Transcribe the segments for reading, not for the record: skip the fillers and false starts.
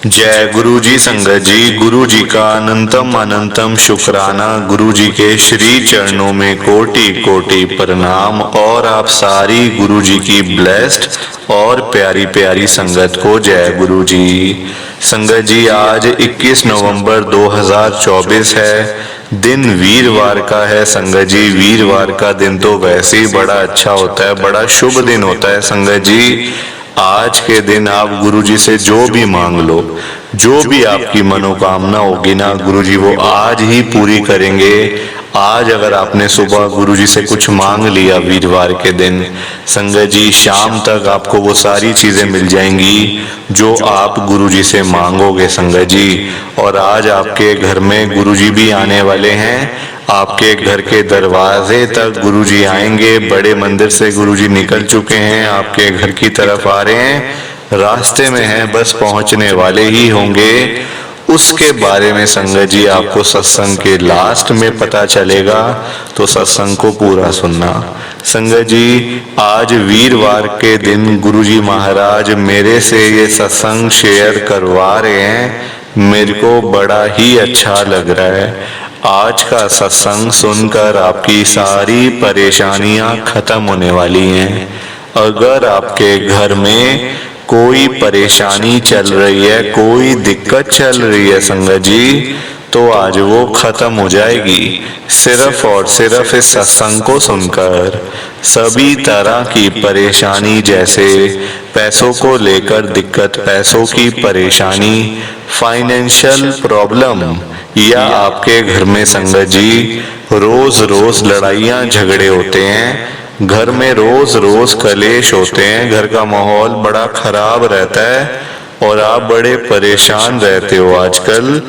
जय गुरु जी। संगत जी, गुरु जी का अनंतम अनंतम शुक्राना। गुरु जी के श्री चरणों में कोटि कोटि प्रणाम। और आप सारी गुरु जी की ब्लेस्ड और प्यारी प्यारी संगत को जय गुरु जी। संगत जी, आज 21 नवंबर 2024 है, दिन वीरवार का है। संगत जी, वीरवार का दिन तो वैसे ही बड़ा अच्छा होता है, बड़ा शुभ दिन होता है। संगत जी, आज के दिन आप गुरुजी से जो भी मांग लो, जो भी आपकी मनोकामना होगी ना, गुरुजी वो आज ही पूरी करेंगे। आज अगर आपने सुबह गुरुजी से कुछ मांग लिया वीरवार के दिन, संगत जी शाम तक आपको वो सारी चीजें मिल जाएंगी जो आप गुरुजी से मांगोगे। संगत जी, और आज आपके घर में गुरुजी भी आने वाले हैं। आपके घर के दरवाजे तक गुरुजी आएंगे। बड़े मंदिर से गुरुजी निकल चुके हैं, आपके घर की तरफ आ रहे हैं, रास्ते में हैं, बस पहुंचने वाले ही होंगे। उसके बारे में संगत जी आपको सत्संग के लास्ट में पता चलेगा, तो सत्संग को पूरा सुनना। संगत जी, आज वीरवार के दिन गुरुजी महाराज मेरे से ये सत्संग शेयर करवा रहे हैं। मेरे को बड़ा ही अच्छा लग रहा है। आज का सत्संग सुनकर आपकी सारी परेशानियां खत्म होने वाली हैं। अगर आपके घर में कोई परेशानी चल रही है, कोई दिक्कत चल रही है संगत जी, तो आज वो खत्म हो जाएगी सिर्फ और सिर्फ इस सत्संग को सुनकर। सभी तरह की परेशानी, जैसे पैसों को लेकर दिक्कत, पैसों की परेशानी, फाइनेंशियल प्रॉब्लम, या आपके घर में संगत जी रोज रोज लड़ाइयाँ झगड़े होते हैं, घर में रोज रोज कलेश होते हैं, घर का माहौल बड़ा खराब रहता है और आप बड़े परेशान रहते हो आजकल,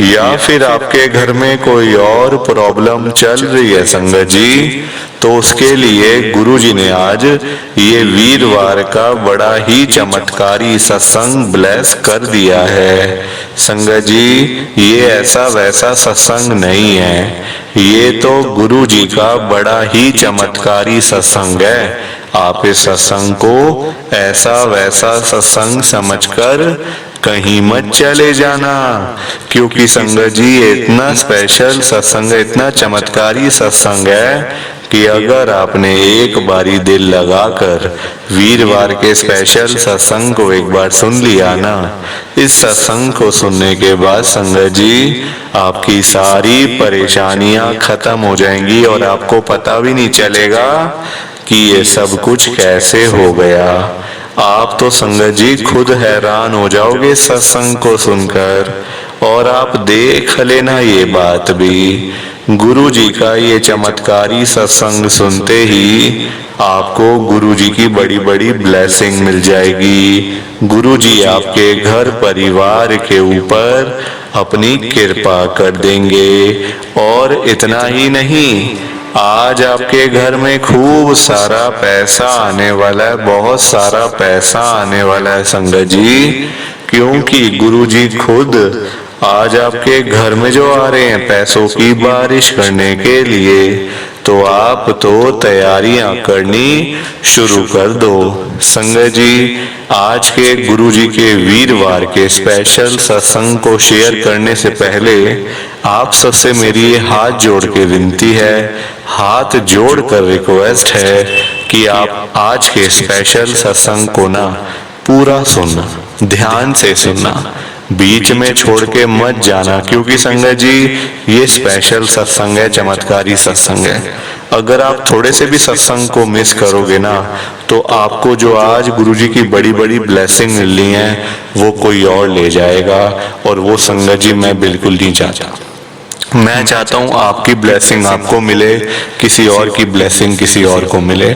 या फिर आपके घर में कोई और प्रॉब्लम चल रही है संगत जी, तो उसके लिए गुरुजी ने आज ये वीरवार का बड़ा ही चमत्कारी सत्संग ब्लेस कर दिया है। संगत जी, ये ऐसा वैसा सत्संग नहीं है, ये तो गुरुजी का बड़ा ही चमत्कारी सत्संग है। आप इस सत्संग को ऐसा वैसा सत्संग समझकर कहीं मत चले जाना, क्योंकि संगत जी इतना स्पेशल सत्संग, इतना चमत्कारी सत्संग है कि अगर आपने एक बारी दिल लगाकर वीरवार के स्पेशल सत्संग को एक बार सुन लिया ना, इस सत्संग को सुनने के बाद संगत जी आपकी सारी परेशानियां खत्म हो जाएंगी और आपको पता भी नहीं चलेगा कि ये सब कुछ कैसे हो गया। आप तो संगत जी खुद हैरान हो जाओगे सत्संग को सुनकर। और आप देख लेना ये बात भी, गुरु जी का ये चमत्कारी सत्संग सुनते ही आपको गुरु जी की बड़ी बड़ी ब्लेसिंग मिल जाएगी। गुरु जी आपके घर परिवार के ऊपर अपनी कृपा कर देंगे। और इतना ही नहीं, आज आपके घर में खूब सारा पैसा आने वाला है, बहुत सारा पैसा आने वाला है संगत जी, क्योंकि गुरुजी खुद आज आपके घर में जो आ रहे हैं पैसों की बारिश करने के लिए, तो आप तो तैयारियां करनी शुरू कर दो। संगत जी, आज के गुरुजी के वीरवार के स्पेशल सत्संग को शेयर करने से पहले आप सबसे मेरी हाथ जोड़ के विनती है, हाथ जोड़ कर रिक्वेस्ट है कि आप आज के स्पेशल सत्संग को ना पूरा सुनना, ध्यान से सुनना, बीच में छोड़ के मत जाना, क्योंकि संगत जी ये स्पेशल सत्संग है, चमत्कारी सत्संग है। अगर आप थोड़े से भी सत्संग को मिस करोगे ना, तो आपको जो आज गुरुजी की बड़ी बड़ी ब्लेसिंग मिलनी है वो कोई और ले जाएगा, और वो संगत जी मैं बिल्कुल नहीं चाहता। मैं चाहता हूँ आपकी ब्लेसिंग आपको मिले, किसी और की ब्लेसिंग किसी और को मिले।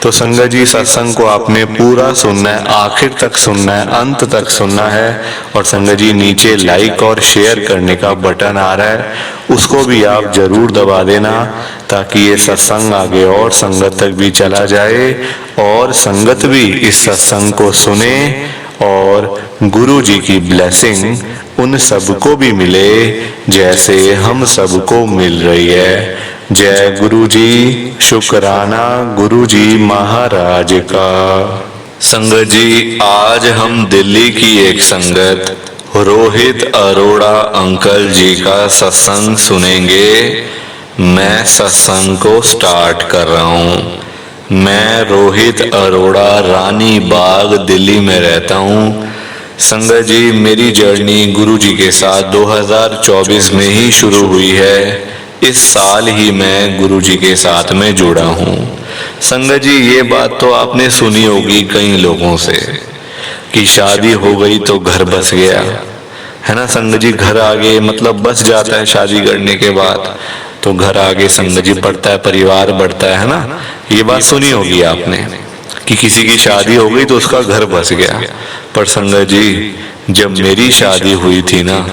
तो संगत जी सत्संग को आपने पूरा सुनना है, आखिर तक सुनना है, अंत तक सुनना है। और संगत जी नीचे लाइक और शेयर करने का बटन आ रहा है, उसको भी आप जरूर दबा देना, ताकि ये सत्संग आगे और संगत तक भी चला जाए और संगत भी इस सत्संग को सुने और गुरु जी की ब्लेसिंग उन सबको भी मिले जैसे हम सबको मिल रही है। जय गुरु जी। शुक्राना गुरु जी महाराज का। संगत जी, आज हम दिल्ली की एक संगत रोहित अरोड़ा अंकल जी का सत्संग सुनेंगे। मैं सत्संग को स्टार्ट कर रहा हूँ। मैं रोहित अरोड़ा, रानी बाग, दिल्ली में रहता हूँ। संगत जी, मेरी जर्नी गुरु जी के साथ 2024 में ही शुरू हुई है। इस साल ही मैं गुरु जी के साथ में जुड़ा हूँ। संगत जी, ये बात तो आपने सुनी होगी कई लोगों से कि शादी हो गई तो घर बस गया, है ना संगत जी। घर आगे मतलब बस जाता है शादी करने के बाद, तो घर आगे संगत जी बढ़ता है, परिवार बढ़ता है ना। ये बात सुनी होगी आपने कि किसी की शादी हो गई तो उसका घर बस गया। पर संगत जी, जब मेरी शादी हुई थी ना,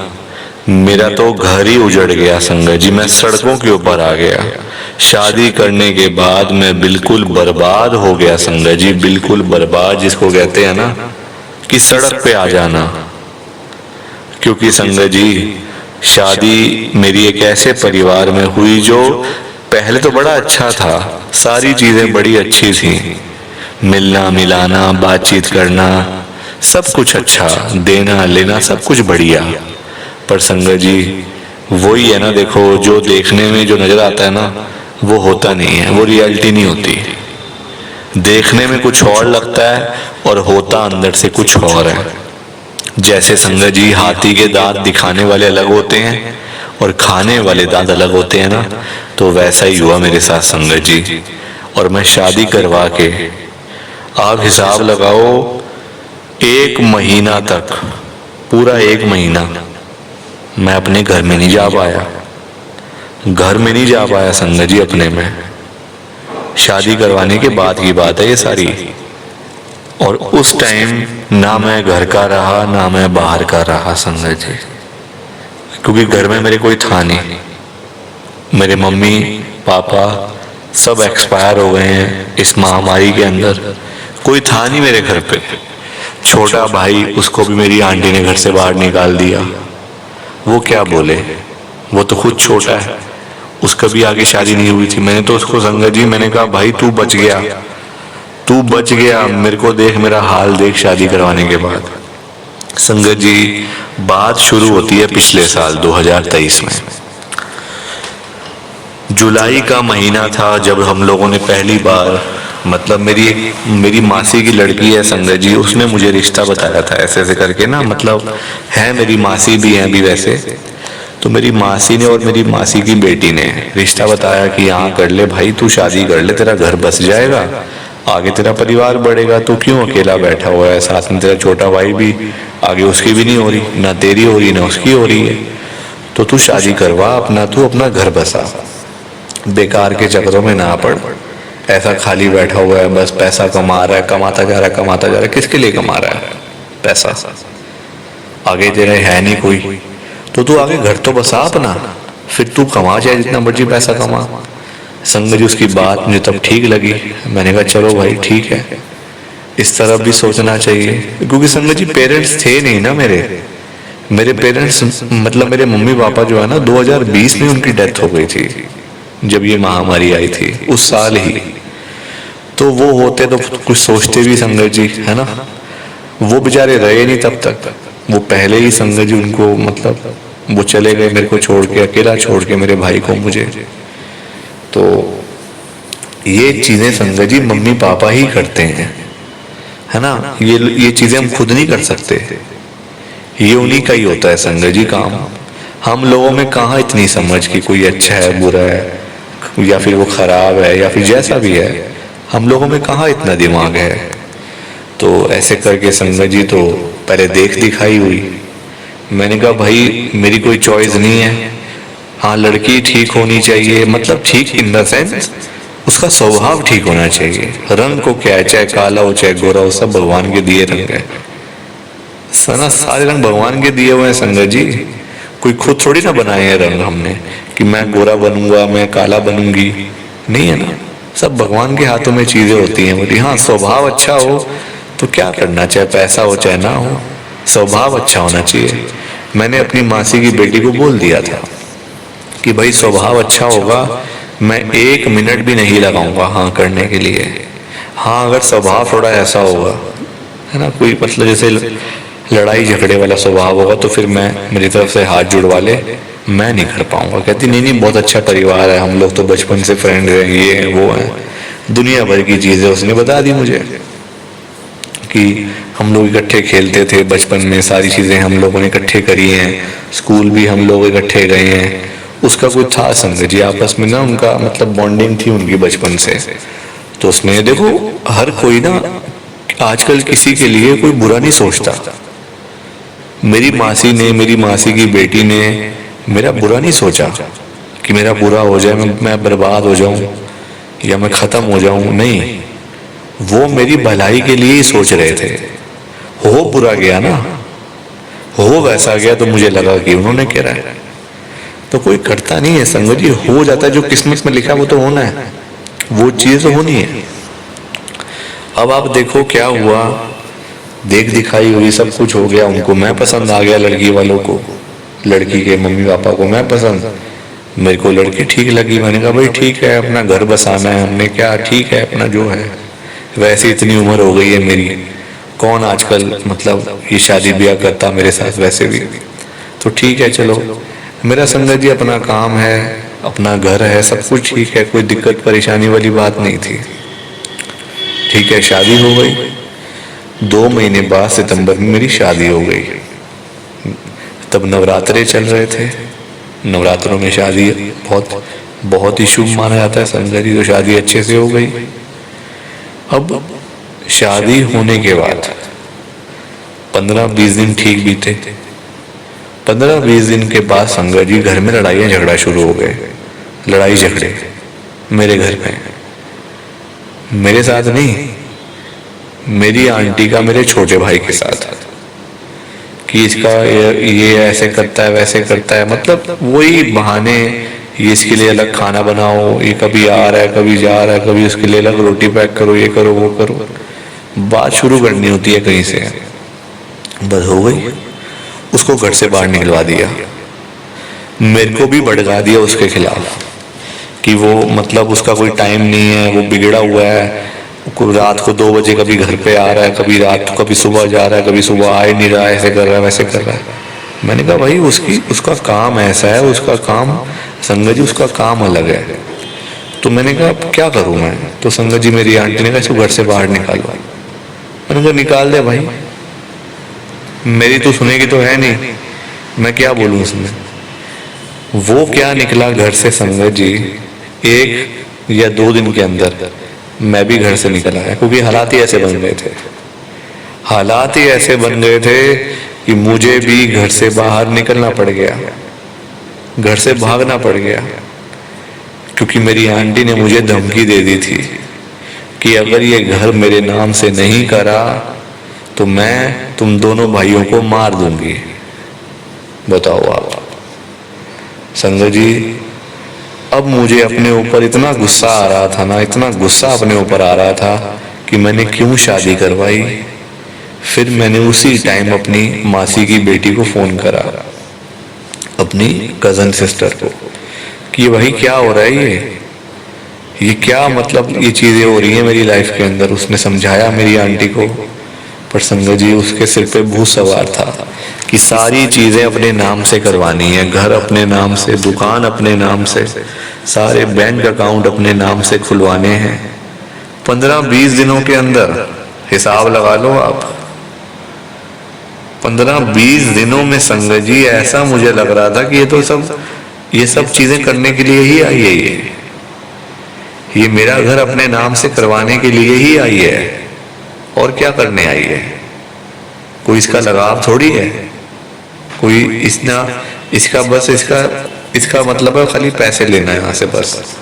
मेरा तो घर ही उजड़ गया संगत जी। मैं सड़कों के ऊपर आ गया। शादी करने के बाद मैं बिल्कुल बर्बाद हो गया संगत जी, बिल्कुल बर्बाद, जिसको कहते हैं ना कि सड़क पे आ जाना। क्योंकि संगत जी, शादी मेरी एक ऐसे परिवार में हुई जो पहले तो बड़ा अच्छा था, सारी चीजें बड़ी अच्छी थी, मिलना मिलाना, बातचीत करना, सब कुछ अच्छा, देना लेना सब कुछ बढ़िया। पर संगत जी, वही है ना, देखो जो देखने में जो नजर आता है ना, वो होता नहीं है, वो रियलिटी नहीं होती। देखने में कुछ और लगता है और होता अंदर से कुछ और है। जैसे संगत जी, हाथी के दांत दिखाने वाले अलग होते हैं और खाने वाले दांत अलग होते हैं ना, तो वैसा ही हुआ मेरे साथ संगत जी। और मैं शादी करवा के, आप हिसाब लगाओ, 1 महीना तक, पूरा 1 महीना मैं अपने घर में नहीं जा पाया। घर में नहीं जा पाया संगत जी अपने में। शादी करवाने के बाद की बात है ये सारी। और उस टाइम ना मैं घर का रहा ना मैं बाहर का रहा संगत जी, क्योंकि घर में मेरे कोई था नहीं। मेरे मम्मी पापा सब एक्सपायर हो गए हैं इस महामारी के अंदर। कोई था नहीं मेरे घर पे। छोटा भाई, उसको भी मेरी आंटी ने घर से बाहर निकाल दिया। वो क्या बोले, वो तो खुद छोटा है, उसका भी आगे शादी नहीं हुई थी। मैंने तो उसको संगत जी, मैंने कहा भाई तू बच गया, तू बच गया, मेरे को देख, मेरा हाल देख शादी करवाने के बाद। संगत जी, बात शुरू होती है पिछले साल 2023 में। जुलाई का महीना था जब हम लोगों ने पहली बार, मतलब मेरी मासी की लड़की है संगत जी, उसने मुझे रिश्ता बताया था ऐसे ऐसे करके ना, मतलब है मेरी मासी भी है अभी वैसे। तो मेरी मासी ने और मेरी मासी की बेटी ने रिश्ता बताया कि हाँ कर ले भाई, तू शादी कर ले, तेरा घर बस जाएगा, आगे तेरा परिवार बढ़ेगा, तू क्यों अकेला बैठा हुआ है, साथ में तेरा छोटा भाई भी, आगे उसकी भी नहीं हो रही, ना तेरी हो रही ना उसकी हो रही है, तो तू शादी करवा अपना, तू अपना घर बसा, बेकार के चक्करों में ना पड़, ऐसा खाली बैठा हुआ है, बस पैसा कमा रहा है, कमाता जा रहा है, कमाता जा रहा है, किसके लिए कमा रहा है पैसा, आगे तेरे है नहीं कोई, तो तू आगे घर तो बसा अपना, फिर तू कमा, चाहे जितना मर्जी पैसा कमा। संगत जी, उसकी बात मुझे तब ठीक लगी। मैंने कहा चलो भाई ठीक है, इस तरफ भी सोचना चाहिए, क्योंकि संगत जी पेरेंट्स थे नहीं ना मेरे पेरेंट्स, मतलब मेरे मम्मी पापा जो है ना, 2020 में उनकी डेथ हो गई थी जब ये महामारी आई थी, उस साल ही। तो वो होते तो कुछ सोचते भी संगत जी, है ना। वो बेचारे रहे नहीं तब तक, वो पहले ही संगत जी उनको, मतलब वो चले गए मेरे को छोड़ के, अकेला छोड़ के मेरे भाई को, मुझे। तो ये चीजें संगत जी मम्मी पापा ही करते हैं, है ना। ये चीजें हम खुद नहीं कर सकते, ये उन्हीं का ही होता है संगत जी काम। हम लोगों में कहाँ इतनी समझ कि कोई अच्छा है बुरा है, या फिर वो खराब है, या फिर जैसा भी है, हम लोगों में कहाँ इतना दिमाग है। तो ऐसे करके संगत जी तो पहले देख दिखाई हुई। मैंने कहा भाई मेरी कोई चॉइस नहीं है, हाँ लड़की ठीक होनी चाहिए, मतलब ठीक इन द सेंस उसका स्वभाव ठीक होना चाहिए। रंग को क्या है, चाहे काला हो चाहे गोरा हो, सब भगवान के दिए रंग है, सना सारे रंग भगवान के दिए हुए हैं संगत जी। कोई खुद थोड़ी ना बनाए हैं रंग हमने कि मैं गोरा बनूंगा मैं काला बनूंगी, नहीं है ना, सब भगवान के हाथों में चीजें होती हैं। बोली हाँ स्वभाव अच्छा हो तो क्या करना, चाहे पैसा हो चाहे ना हो, स्वभाव अच्छा होना चाहिए। मैंने अपनी मासी की बेटी को बोल दिया था कि भाई स्वभाव अच्छा होगा, मैं 1 मिनट भी नहीं लगाऊंगा हाँ करने के लिए। हाँ अगर स्वभाव थोड़ा ऐसा होगा, है ना, कोई मतलब जैसे लड़ाई झगड़े वाला स्वभाव होगा तो फिर मैं मेरी तरफ से हाथ जुड़वा ले, मैं नहीं कर पाऊंगा। कहती नहीं नहीं, बहुत अच्छा परिवार है, हम लोग तो बचपन से फ्रेंड हैं, ये हैं वो हैं, दुनिया भर की चीजें उसने बता दी मुझे कि हम लोग इकट्ठे खेलते थे बचपन में, सारी चीजें हम लोगों ने इकट्ठे करी हैं, स्कूल भी हम लोग इकट्ठे गए हैं। उसका कोई था संगत जी आपस में ना, उनका मतलब बॉन्डिंग थी उनकी बचपन से। तो उसमें देखो हर कोई ना आजकल किसी के लिए कोई बुरा नहीं सोचता। मेरी मासी ने, मेरी मासी की बेटी ने मेरा बुरा नहीं सोचा कि मेरा बुरा हो जाए, मैं बर्बाद हो जाऊं या मैं खत्म हो जाऊं, नहीं, वो मेरी भलाई के लिए ही सोच रहे थे। हो बुरा गया ना, हो वैसा गया तो मुझे लगा कि उन्होंने कह रहा है, तो कोई करता नहीं है संगत जी, हो जाता है, जो किस्मत में लिखा वो तो होना है, वो चीज होनी है। अब आप देखो क्या हुआ, देख दिखाई हुई, सब कुछ हो गया, उनको मैं पसंद आ गया, लड़की वालों को, लड़की के मम्मी पापा को मैं पसंद, मेरे को लड़की ठीक लगी। मैंने कहा भाई ठीक है, अपना घर बसाना है, हमने क्या, ठीक है अपना जो है, वैसे इतनी उम्र हो गई है मेरी, कौन आजकल मतलब ये शादी ब्याह करता मेरे साथ, वैसे भी तो ठीक है चलो। मेरा संगत जी अपना काम है, अपना घर है, सब कुछ ठीक है, कोई दिक्कत परेशानी वाली बात नहीं थी। ठीक है, शादी हो गई, 2 महीने बाद सितंबर में मेरी शादी हो गई। तब नवरात्रे चल रहे थे, नवरात्रों में शादी बहुत बहुत ही शुभ माना जाता है संगत जी, तो शादी अच्छे से हो गई। अब शादी होने के बाद 15-20 दिन ठीक बीते, 15-20 दिन के बाद संगत जी घर में लड़ाइयाँ झगड़ा शुरू हो गए। लड़ाई झगड़े मेरे घर में, मेरे साथ नहीं, मेरी आंटी का मेरे छोटे भाई के साथ, कि इसका ये ऐसे करता है वैसे करता है, मतलब वही बहाने, ये इसके लिए अलग खाना बनाओ, ये कभी आ रहा है कभी जा रहा है, कभी उसके लिए अलग रोटी पैक करो, ये करो वो करो, बात शुरू करनी होती है कहीं से, बस हो गई। उसको घर से बाहर निकलवा दिया, मेरे को भी भड़का दिया उसके खिलाफ कि वो मतलब उसका कोई टाइम नहीं है, वो बिगड़ा हुआ है, रात को 2 बजे कभी घर पे आ रहा है, कभी रात को, कभी सुबह जा रहा है, कभी सुबह आ ही नहीं रहा है, ऐसे कर रहा है वैसे कर रहा है। मैंने कहा भाई उसका काम ऐसा है, उसका काम संगत जी, उसका काम अलग है। तो मैंने कहा क्या करूं मैं, तो संगत जी मेरी आंटी ने कहा इसको घर से बाहर निकालो। मैंने कहा निकाल दे भाई, मेरी तो सुनेगी तो है नहीं, मैं क्या बोलूं उसमें। वो क्या निकला घर से संगत जी, 1 या 2 दिन के अंदर मैं भी घर से निकल आया, क्योंकि हालात ही ऐसे बन गए थे, हालात ही ऐसे बन गए थे कि मुझे भी घर से बाहर निकलना पड़ गया, घर से भागना पड़ गया, क्योंकि मेरी आंटी ने मुझे धमकी दे दी थी कि अगर ये घर मेरे नाम से नहीं करा तो मैं तुम दोनों भाइयों को मार दूंगी। बताओ आप संगत जी, अब मुझे अपने ऊपर इतना गुस्सा आ रहा था ना, इतना गुस्सा अपने ऊपर आ रहा था कि मैंने क्यों शादी करवाई। फिर मैंने उसी टाइम अपनी मासी की बेटी को फोन करा, अपनी कजन सिस्टर को, कि भाई क्या हो रहा है, ये क्या मतलब ये चीजें हो रही हैं मेरी लाइफ के अंदर। उसने समझाया मेरी आंटी को, पर संगत जी उसके सिर पे भूत सवार था कि सारी चीजें अपने नाम से करवानी है, घर अपने नाम से, दुकान अपने नाम से, सारे बैंक अकाउंट अपने नाम से खुलवाने हैं। 15-20 दिनों के अंदर हिसाब लगा लो आप, 15-20 दिनों में संगत जी ऐसा मुझे लग रहा था कि ये सब चीजें करने के लिए ही आई है, ये मेरा घर अपने नाम से करवाने के लिए ही आई है, और क्या करने आई है। कोई इसका लगाव थोड़ी है, कोई इसका मतलब है खाली पैसे लेना है यहाँ से, बस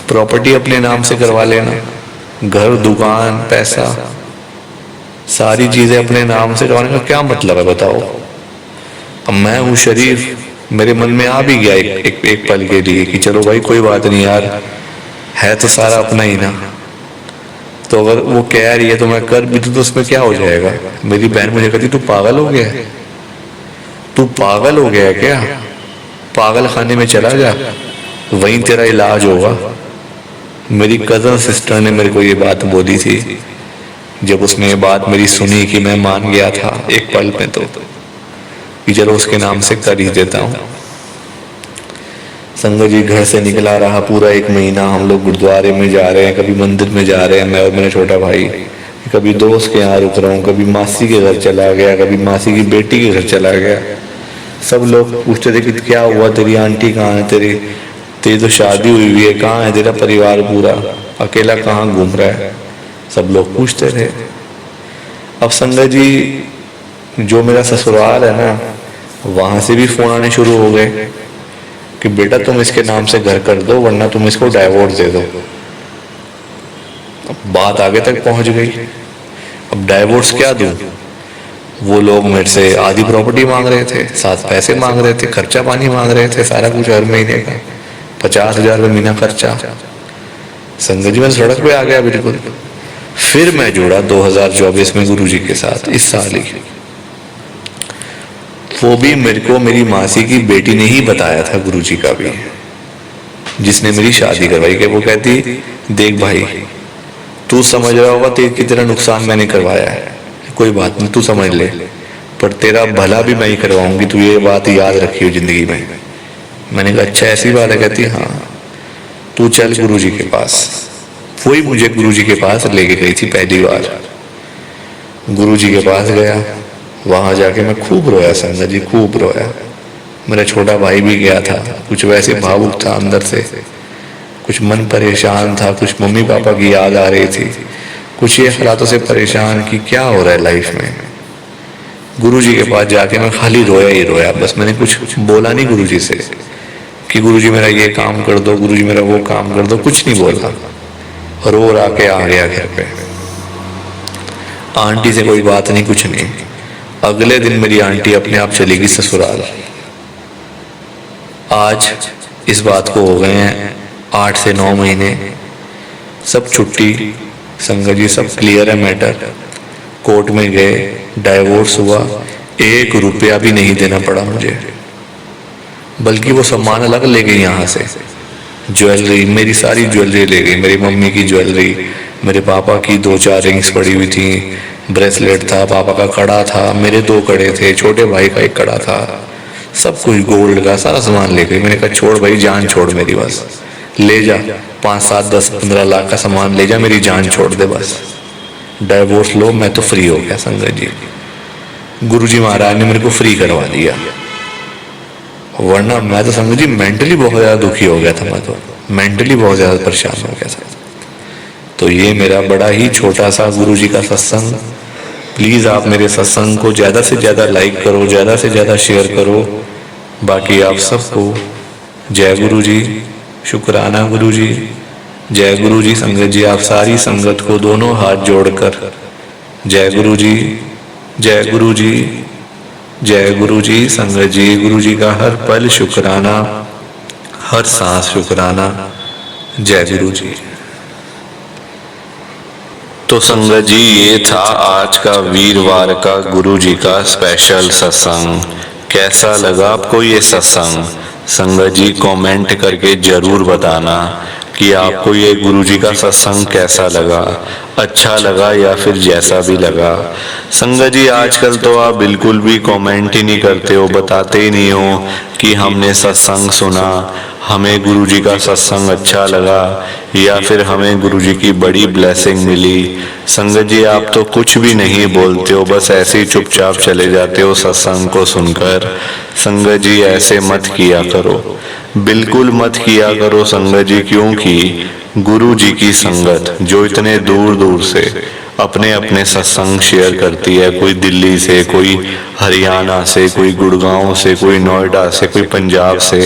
प्रॉपर्टी अपने नाम से करवा लेना, घर दुकान पैसा सारी चीजें अपने नाम से करवाने का क्या मतलब है बताओ। अब मैं हूँ शरीफ, मेरे मन में आ भी गया एक पल के लिए कि चलो भाई कोई बात नहीं यार, है तो सारा अपना ही ना, तो अगर वो कह रही है तो मैं कर भी दूं तो उसमें क्या हो जाएगा। मेरी बहन मुझे कहती तू पागल हो गया है, तू पागल हो गया है क्या, पागल खाने में चला जा, वहीं तेरा इलाज होगा। मेरी कजन सिस्टर ने मेरे को ये बात बोली थी। जब उसने ये बात मेरी सुनी कि मैं मान गया था एक पल में, तो कि चलो उसके नाम से कर ही देता हूँ। संगत जी घर से निकला रहा पूरा 1 महीना। हम लोग गुरुद्वारे में जा रहे हैं, कभी मंदिर में जा रहे हैं, मैं और मेरा छोटा भाई। कभी दोस्त के यहाँ रुक रहा हूँ, कभी मासी के घर चला गया, कभी मासी की बेटी के घर चला गया। सब लोग पूछते थे कि क्या हुआ, तेरी आंटी कहाँ है, तेरी तो शादी हुई है, कहाँ है तेरा परिवार पूरा, अकेला कहाँ घूम रहा है, सब लोग पूछते थे। अब संगत जी जो मेरा ससुराल है ना, वहां से भी फोन आने शुरू हो गए कि बेटा तुम इसके नाम से घर कर दो, वरना तुम इसको डाइवोर्स दे दो। अब बात आगे तक पहुंच गई। अब डाइवोर्स क्या दूं? वो लोग मेरे से आधी प्रॉपर्टी मांग रहे थे, साथ पैसे मांग रहे थे, खर्चा पानी मांग रहे थे, सारा कुछ हर महीने का 50,000 रुपये महीना खर्चा। संगत जी मैं सड़क पे आ गया बिल्कुल। फिर मैं जुड़ा 2024 में गुरुजी के साथ, इस साल ही। वो भी मेरे को मेरी मासी की बेटी ने ही बताया था गुरुजी का भी, जिसने मेरी शादी करवाई। कि वो कहती देख भाई, तू समझ रहा होगा कि तेरा नुकसान मैंने करवाया है, कोई बात नहीं तू समझ ले, पर तेरा भला भी मैं ही करवाऊंगी, तू ये बात याद रखियो जिंदगी में। मैंने कहा अच्छा ऐसी बात है? कहती हाँ, तू चल गुरुजी के पास। वही मुझे गुरुजी के पास लेके गई थी पहली बार। गुरुजी के पास गया, वहां जाके मैं खूब रोया संगत जी, खूब रोया। मेरा छोटा भाई भी गया था, कुछ वैसे भावुक था अंदर से, कुछ मन परेशान था, कुछ मम्मी पापा की याद आ रही थी, कुछ ये हालातों से परेशान कि क्या हो रहा है लाइफ में। गुरुजी के पास जाके मैं खाली रोया ही रोया, बस मैंने कुछ बोला नहीं गुरुजी से कि गुरुजी मेरा ये काम कर दो, गुरुजी मेरा वो काम कर दो, कुछ नहीं बोला। रो रा के आ गया घर पे। आंटी से कोई बात नहीं, कुछ नहीं। अगले दिन मेरी आंटी अपने आप चली गई ससुराल। आज इस बात को हो गए हैं 8 से 9 महीने, सब छुट्टी संगत जी, सब क्लियर है मैटर। कोर्ट में गए, डाइवोर्स हुआ, 1 रुपया भी नहीं देना पड़ा मुझे, बल्कि वो सामान अलग ले गई यहाँ से। ज्वेलरी, मेरी सारी ज्वेलरी ले गई, मेरी मम्मी की ज्वेलरी, मेरे पापा की 2-4 रिंग्स पड़ी हुई थी, ब्रेसलेट था, पापा का कड़ा था, मेरे 2 कड़े थे, छोटे भाई का 1 कड़ा था, सब कुछ गोल्ड का सारा सामान ले गई। मैंने कहा छोड़ भाई, जान छोड़ मेरी, बस ले जा, 5, 7, 10, 15 लाख का सामान ले जा, मेरी जान छोड़ दे बस, डाइवोर्स लो, मैं तो फ्री हो गया। संगत जी गुरुजी महाराज ने मेरे को फ्री करवा दिया, वरना मैं तो संगत जी मेंटली बहुत ज्यादा दुखी हो गया था, मैं तो मेंटली बहुत ज्यादा परेशान हो गया था। तो ये मेरा बड़ा ही छोटा सा गुरुजी का सत्संग। प्लीज आप मेरे सत्संग को ज्यादा से ज्यादा लाइक करो, ज्यादा से ज्यादा शेयर करो। बाकी आप सबको जय गुरुजी, शुक्राना गुरुजी, जय गुरुजी। संगत जी आप सारी संगत को दोनों हाथ जोड़कर जय गुरुजी, जय गुरुजी, जय गुरुजी। संगत जी गुरुजी का हर पल शुक्राना, हर सांस शुक्राना। जय गुरुजी। तो संगत जी ये था आज का वीरवार का गुरुजी का स्पेशल सत्संग। कैसा लगा आपको ये सत्संग? संगत जी कमेंट करके जरूर बताना कि आपको ये गुरुजी का सत्संग कैसा लगा, अच्छा लगा या फिर जैसा भी लगा। संगत जी आजकल तो आप बिल्कुल भी कमेंट ही नहीं करते हो, बताते ही नहीं हो कि हमने सत्संग सुना, हमें गुरुजी का सत्संग अच्छा लगा या फिर हमें गुरुजी की बड़ी ब्लेसिंग मिली। संगत जी आप तो कुछ भी नहीं बोलते हो, बस ऐसे ही चुपचाप चले जाते हो सत्संग को सुनकर। संगत जी ऐसे मत किया करो, बिल्कुल मत किया करो संगत जी, क्योंकि गुरु जी की संगत जो इतने दूर दूर से अपने अपने सत्संग शेयर करती है, कोई दिल्ली से, कोई हरियाणा से, कोई गुड़गांव से, कोई नोएडा से, कोई पंजाब से,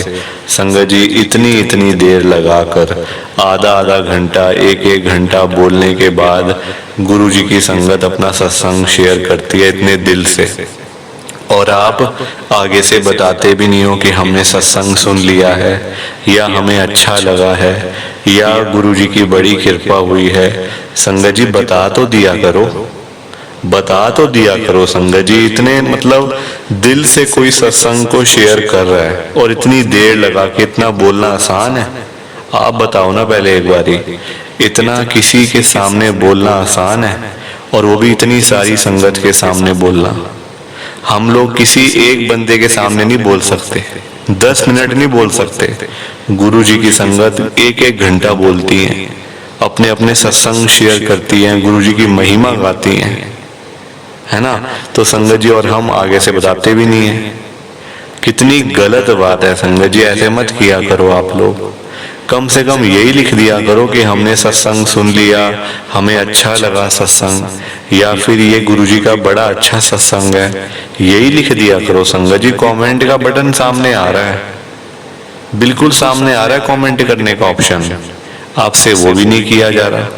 संगत जी इतनी इतनी देर लगाकर आधा आधा घंटा, 1-1 घंटा बोलने के बाद गुरु जी की संगत अपना सत्संग शेयर करती है इतने दिल से, और आप आगे से बताते भी नहीं हो कि हमने सत्संग सुन लिया है या हमें अच्छा लगा है या गुरुजी की बड़ी कृपा हुई है। संगत जी बता तो दिया करो, बता तो दिया करो संगत जी। इतने मतलब दिल से कोई सत्संग को शेयर कर रहा है और इतनी देर लगा के इतना बोलना आसान है? आप बताओ ना पहले एक बारी, इतना किसी के सामने बोलना आसान है? और वो भी इतनी सारी संगत के सामने बोलना। हम लोग किसी एक बंदे के सामने नहीं बोल सकते, 10 मिनट नहीं बोल सकते। गुरु जी की संगत एक एक घंटा बोलती हैं, अपने अपने सत्संग शेयर करती हैं, गुरु जी की महिमा गाती हैं, है ना। तो संगत जी और हम आगे से बताते भी नहीं है। कितनी गलत बात है संगत जी, ऐसे मत किया करो आप लोग। कम से कम यही लिख दिया करो कि हमने सत्संग सुन लिया, हमें अच्छा लगा सत्संग, या फिर ये गुरुजी का बड़ा अच्छा सत्संग है, यही लिख दिया करो संगत जी। कमेंट का बटन सामने आ रहा है, बिल्कुल सामने आ रहा है कमेंट करने का ऑप्शन, आपसे वो भी नहीं किया जा रहा।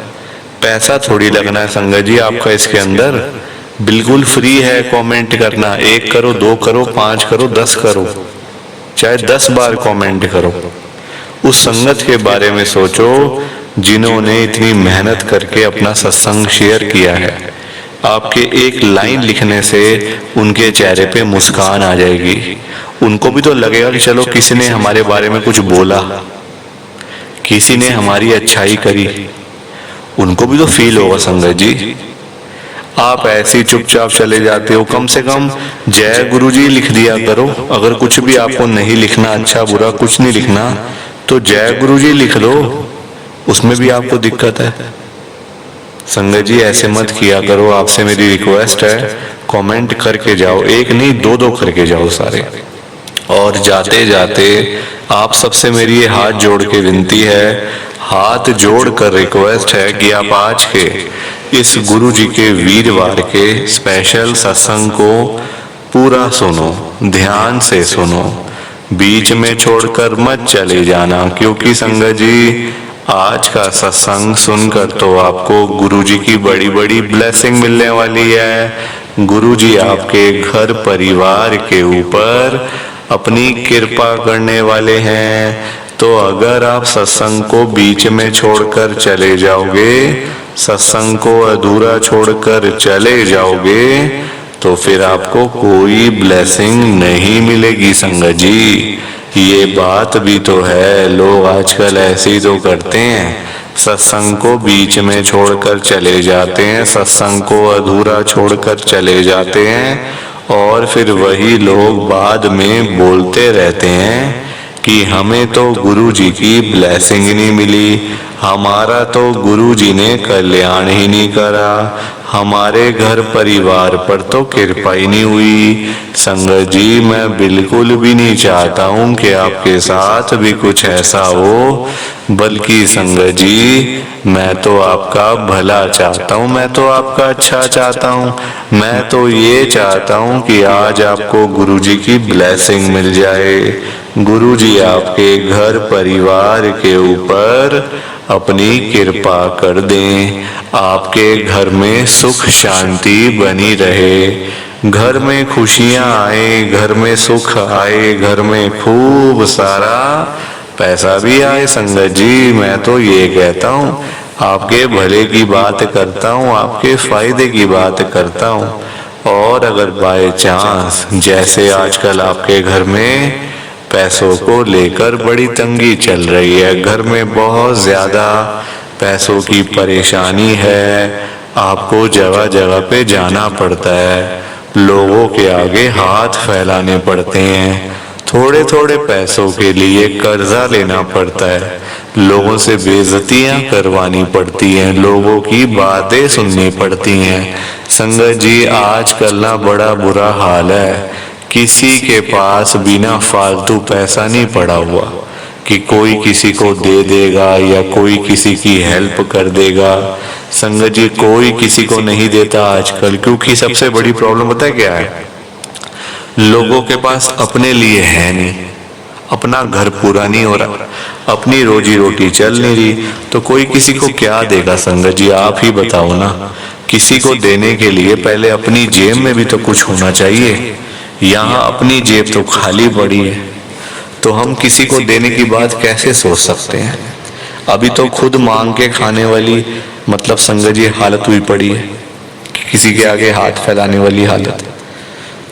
पैसा थोड़ी लगना है संगत जी आपका इसके अंदर, बिल्कुल फ्री है कमेंट करना। 1 करो, 2 करो, 5 करो, 10 करो, चाहे 10 बार कमेंट करो। उस संगत के बारे में सोचो जिन्होंने इतनी मेहनत करके अपना सत्संग शेयर किया है। आपके एक लाइन लिखने से उनके चेहरे पे मुस्कान आ जाएगी। उनको भी तो लगेगा कि चलो किसी ने हमारे बारे में कुछ बोला, किसी ने हमारी अच्छाई करी, उनको भी तो फील होगा संगत जी। आप ऐसे चुपचाप चले जाते हो। कम से कम जय गुरु जी लिख दिया करो। अगर कुछ भी आपको नहीं लिखना, अच्छा बुरा कुछ नहीं लिखना, तो जय गुरु जी लिख लो, उसमें भी आपको दिक्कत है। संगत जी ऐसे मत किया करो, आपसे मेरी रिक्वेस्ट है, कमेंट करके जाओ, 1 नहीं 2 करके जाओ सारे। और जाते जाते आप सबसे मेरी ये हाथ जोड़ के विनती है, हाथ जोड़ कर रिक्वेस्ट है कि आप आज के इस गुरु जी के वीरवार के स्पेशल सत्संग को पूरा सुनो, ध्यान से सुनो, बीच में छोड़कर मत चले जाना। क्योंकि संगत जी आज का सत्संग सुनकर तो आपको गुरु जी की बड़ी बड़ी ब्लेसिंग मिलने वाली है। गुरु जी आपके घर परिवार के ऊपर अपनी कृपा करने वाले हैं। तो अगर आप सत्संग को बीच में छोड़कर चले जाओगे, सत्संग को अधूरा छोड़कर चले जाओगे, तो फिर आपको कोई ब्लेसिंग नहीं मिलेगी संगत जी। ये बात भी तो है, लोग आजकल ऐसे ही तो करते हैं, सत्संग को बीच में छोड़कर चले जाते हैं, सत्संग को अधूरा छोड़कर चले जाते हैं, और फिर वही लोग बाद में बोलते रहते हैं कि हमें तो गुरु जी की ब्लेसिंग नहीं मिली, हमारा तो गुरु जी ने कल्याण ही नहीं करा, हमारे घर परिवार पर तो कृपा ही नहीं हुई। संगत जी मैं बिल्कुल भी नहीं चाहता हूँ कि आपके साथ भी कुछ ऐसा हो, बल्कि संगत जी मैं तो आपका भला चाहता हूँ, मैं तो आपका अच्छा चाहता हूँ। मैं तो ये चाहता हूँ कि आज आपको गुरु जी की ब्लेसिंग मिल जाए, गुरु जी आपके घर परिवार के ऊपर अपनी कृपा कर दें, आपके घर में सुख शांति बनी रहे, घर में खुशियां आए, घर में सुख आए, घर में खूब सारा पैसा भी आए। संगत जी मैं तो ये कहता हूँ, आपके भले की बात करता हूँ, आपके फायदे की बात करता हूँ। और अगर बाय चांस जैसे आजकल आपके घर में पैसों को लेकर बड़ी तंगी चल रही है, घर में बहुत ज्यादा पैसों की परेशानी है, आपको जगह जगह पे जाना पड़ता है, लोगों के आगे हाथ फैलाने पड़ते हैं, थोड़े थोड़े पैसों के लिए कर्जा लेना पड़ता है, लोगों से बेइज्जतियां करवानी पड़ती हैं, लोगों की बातें सुननी पड़ती हैं। संगत जी आजकल ना बड़ा बुरा हाल है, किसी के पास बिना फालतू पैसा नहीं पड़ा हुआ कि कोई किसी को दे देगा या कोई किसी की हेल्प कर देगा। संगत जी कोई किसी को नहीं देता आजकल, क्योंकि सबसे बड़ी प्रॉब्लम पता है क्या है, लोगों के पास अपने लिए है नहीं, अपना घर पूरा नहीं हो रहा, अपनी रोजी रोटी चल नहीं रही, तो कोई किसी को क्या देगा। संगत जी आप ही बताओ ना, किसी को देने के लिए पहले अपनी जेब में भी तो कुछ होना चाहिए। यहाँ अपनी जेब तो खाली पड़ी है, तो हम किसी को देने की बात कैसे सोच सकते हैं। अभी तो खुद मांग के खाने वाली मतलब संगत जी हालत हुई पड़ी है, किसी के आगे हाथ फैलाने वाली हालत।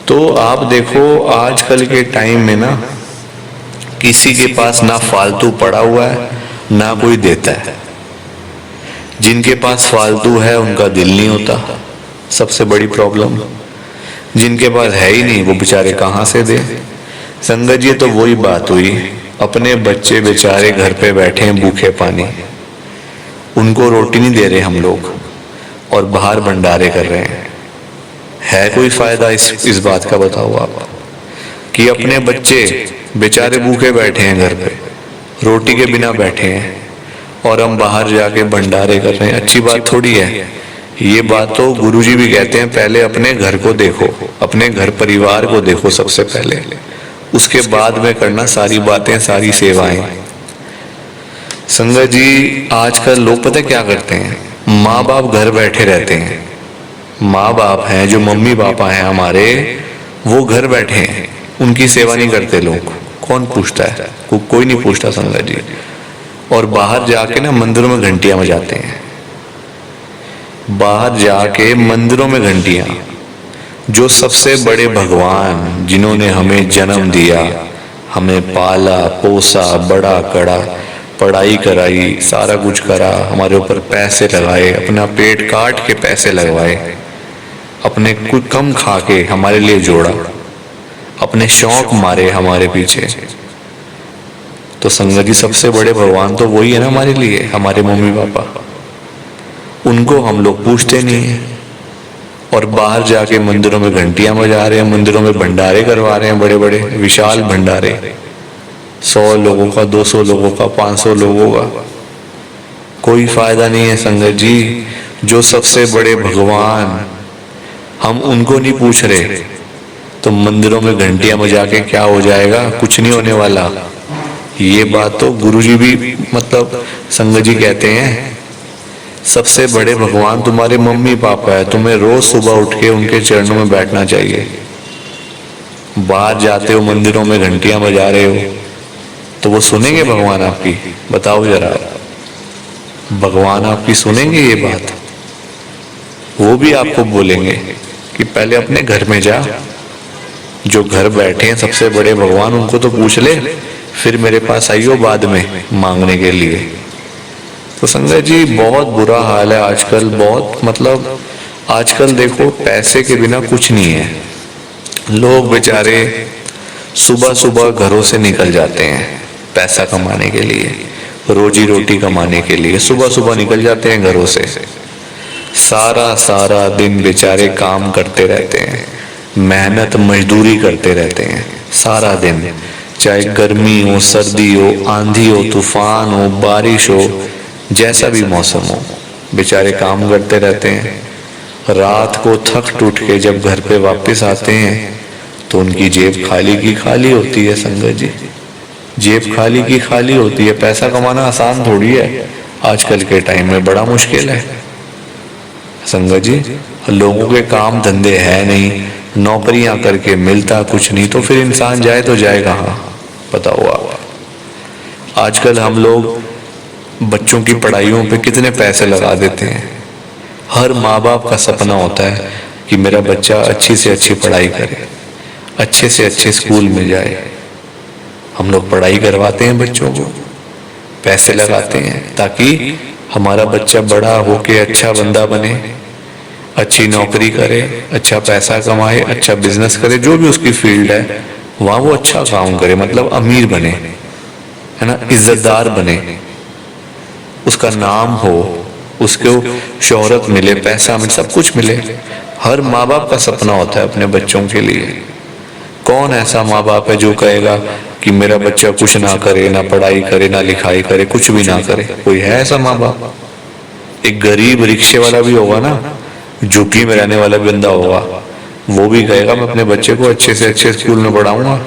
तो आप देखो आजकल के टाइम में ना किसी के पास ना फालतू पड़ा हुआ है ना कोई देता है। जिनके पास फालतू है उनका दिल नहीं होता, सबसे बड़ी प्रॉब्लम। जिनके पास है ही नहीं वो बेचारे कहाँ से दे। संगत जी, तो वही बात हुई, अपने बच्चे बेचारे घर पे बैठे हैं भूखे पानी, उनको रोटी नहीं दे रहे हम लोग और बाहर भंडारे कर रहे हैं। है कोई फायदा इस बात का? बताओ आप कि अपने बच्चे बेचारे भूखे बैठे हैं घर पे, रोटी के बिना बैठे हैं और हम बाहर जाके भंडारे कर रहे हैं। अच्छी बात थोड़ी है ये। बात तो गुरुजी भी कहते हैं, पहले अपने घर को देखो, अपने घर परिवार को देखो सबसे पहले, उसके बाद में करना सारी बातें, सारी सेवाएं। संगत जी, आजकल लोग पता क्या करते हैं, माँ बाप घर बैठे रहते हैं, माँ बाप हैं जो मम्मी पापा हैं हमारे, वो घर बैठे हैं, उनकी सेवा नहीं करते लोग। कौन पूछता है? कोई नहीं पूछता संगत जी। और बाहर जाके ना मंदिरों में घंटियां बजाते हैं, बाहर जाके मंदिरों में घंटियां। जो सबसे बड़े भगवान, जिन्होंने हमें जन्म दिया, हमें पाला पोसा, बड़ा करा, पढ़ाई कराई, सारा कुछ करा, हमारे ऊपर पैसे लगाए, अपना पेट काट के पैसे लगवाए, अपने कुछ कम खा के हमारे लिए जोड़ा, अपने शौक मारे हमारे पीछे। तो संगत जी, सबसे बड़े भगवान तो वही है ना हमारे लिए, हमारे मम्मी पापा। उनको हम लोग पूछते नहीं है और बाहर जाके मंदिरों में घंटियां बजा रहे हैं, मंदिरों में भंडारे करवा रहे हैं, बड़े बड़े विशाल भंडारे, 100 लोगों का, 200 लोगों का, 500 लोगों का। कोई फायदा नहीं है संगत जी। जो सबसे बड़े भगवान, हम उनको नहीं पूछ रहे तो मंदिरों में घंटियां बजा के क्या हो जाएगा? कुछ नहीं होने वाला। ये बात तो गुरुजी भी मतलब संगत जी कहते हैं, सबसे बड़े भगवान तुम्हारे मम्मी पापा है, तुम्हें रोज सुबह उठ के उनके चरणों में बैठना चाहिए। बाहर जाते हो मंदिरों में घंटियां बजा रहे हो तो वो सुनेंगे भगवान आपकी? बताओ जरा, भगवान आपकी सुनेंगे ये बात? वो भी आपको बोलेंगे कि पहले अपने घर में जा, जो घर बैठे हैं सबसे बड़े भगवान, उनको तो पूछ ले, फिर मेरे पास आइयो बाद में मांगने के लिए। तो संगत जी, बहुत बुरा हाल है आजकल, बहुत मतलब आजकल देखो पैसे के बिना कुछ नहीं है। लोग बेचारे सुबह सुबह घरों से निकल जाते हैं पैसा कमाने के लिए, रोजी रोटी कमाने के लिए, सुबह सुबह निकल जाते हैं घरों से, सारा सारा दिन बेचारे काम करते रहते हैं, मेहनत मजदूरी करते रहते हैं सारा दिन, चाहे गर्मी हो, सर्दी हो, आंधी हो, तूफान हो, बारिश हो, जैसा भी मौसम हो, बेचारे काम करते रहते हैं। रात को थक टूट के जब घर पे वापस आते हैं तो उनकी जेब खाली की खाली होती है संगत जी, जेब खाली की खाली होती है। पैसा कमाना आसान थोड़ी है, आजकल के टाइम में बड़ा मुश्किल है संगत जी। लोगों के काम धंधे है नहीं, नौकरियां करके मिलता कुछ नहीं, तो फिर इंसान जाए तो जाए कहाँ? बताओ आप। आजकल हम लोग बच्चों की पढ़ाइयों पे कितने पैसे लगा देते हैं। हर माँ बाप का सपना होता है कि मेरा बच्चा अच्छी से अच्छी पढ़ाई करे, अच्छे से अच्छे स्कूल में जाए। हम लोग पढ़ाई करवाते हैं बच्चों को, पैसे लगाते हैं ताकि हमारा बच्चा बड़ा होके अच्छा बंदा बने, अच्छी नौकरी करे, अच्छा पैसा कमाए, अच्छा बिजनेस करे, जो भी उसकी फील्ड है वहाँ वो अच्छा काम करे, मतलब अमीर बने, है ना, इज्जतदार बने, उसका नाम हो, उसको शोहरत मिले, पैसा मिले, सब कुछ मिले। हर माँ बाप का सपना होता है अपने बच्चों के लिए। कौन ऐसा माँ बाप है जो कहेगा कि मेरा बच्चा कुछ ना करे, ना पढ़ाई करे, ना लिखाई करे, कुछ भी ना करे? कोई है ऐसा माँ बाप? एक गरीब रिक्शे वाला भी होगा ना, झुग्गी में रहने वाला बंदा होगा, वो भी कहेगा मैं अपने बच्चे को अच्छे से अच्छे स्कूल में पढ़ाऊंगा,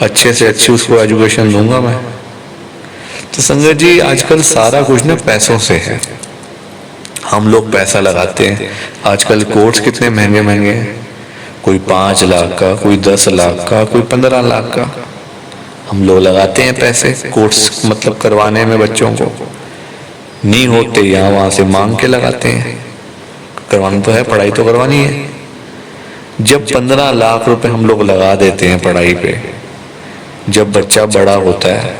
अच्छे से अच्छी उसको एजुकेशन दूंगा मैं। तो संगत जी, आजकल सारा कुछ ना पैसों से है। हम लोग पैसा लगाते हैं। आजकल कोर्स कितने महंगे महंगे हैं, कोई 5 लाख का, कोई 10 लाख का, कोई 15 लाख का। हम लोग लगाते हैं पैसे कोर्स मतलब करवाने में बच्चों को, नहीं होते यहाँ वहां से मांग के लगाते हैं। करवाना तो है, पढ़ाई तो करवानी है। जब 15 लाख रुपए हम लोग लगा देते हैं पढ़ाई पे, जब बच्चा बड़ा होता है,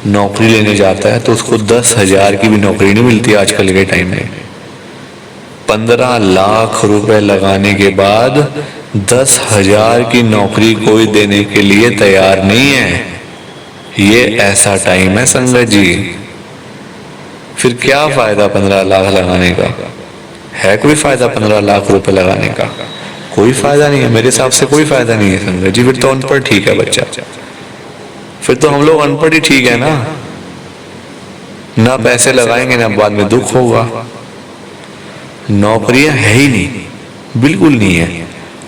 नौकरी लेने जाता है, तो उसको 10,000 की भी नौकरी नहीं मिलती आजकल के टाइम में। 15 लाख रुपए लगाने के बाद 10,000 की नौकरी कोई देने के लिए तैयार नहीं है। ये ऐसा टाइम है संगत जी। फिर क्या फायदा 15 लाख लगाने का? है कोई फायदा 15 लाख रुपए लगाने का? कोई फायदा नहीं है, मेरे हिसाब से कोई फायदा नहीं है संगत जी। फिर तो अनपढ़ ठीक है बच्चा, फिर तो हम लोग अनपढ़ ही ठीक है ना पैसे लगाएंगे ना बाद में दुख होगा। नौकरियां है ही नहीं, बिल्कुल नहीं है,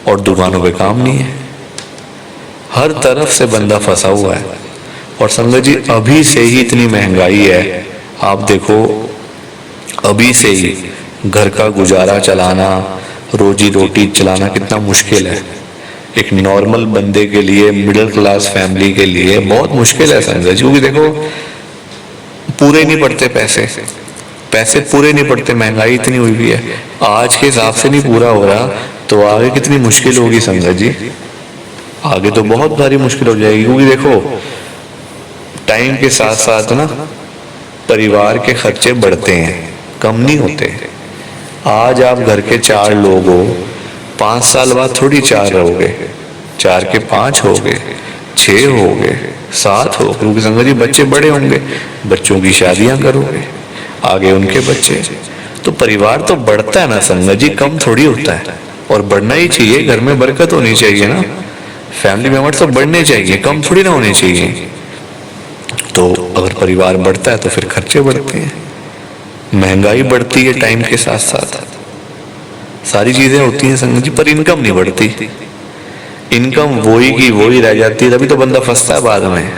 और दुकानों पे काम नहीं है। हर तरफ से बंदा फंसा हुआ है। और संगत जी अभी से ही इतनी महंगाई है, आप देखो अभी से ही घर का गुजारा चलाना, रोजी रोटी चलाना कितना मुश्किल है। एक नॉर्मल बंदे के लिए, मिडिल क्लास फैमिली के लिए बहुत मुश्किल है संगत जी। क्योंकि देखो पूरे नहीं पड़ते पैसे पूरे नहीं पड़ते, महंगाई इतनी हुई हुई है। आज के हिसाब से नहीं पूरा हो रहा तो आगे कितनी मुश्किल होगी संगत जी। आगे तो बहुत भारी मुश्किल हो जाएगी। क्योंकि देखो टाइम के साथ साथ ना परिवार के खर्चे बढ़ते हैं, कम नहीं होते। आज आप घर के 4 लोग हो, 5 साल बाद थोड़ी 4 रहोगे, 4 के 5 हो गए, 6 हो गए, 7 हो। क्योंकि संगत जी बच्चे बड़े होंगे, बच्चों की शादियां करोगे, आगे उनके बच्चे, तो परिवार तो बढ़ता है ना संगत जी, कम थोड़ी होता है। और बढ़ना ही चाहिए, घर में बरकत होनी चाहिए ना, फैमिली मेंबर्स तो बढ़ने चाहिए, कम थोड़ी ना होने चाहिए। तो अगर परिवार बढ़ता है तो फिर खर्चे बढ़ते हैं, महंगाई बढ़ती है, टाइम के साथ साथ सारी चीजें होती हैं संगत जी, पर इनकम नहीं बढ़ती। इनकम वही की वही रह जाती है, तभी तो बंदा फंसता है बाद में।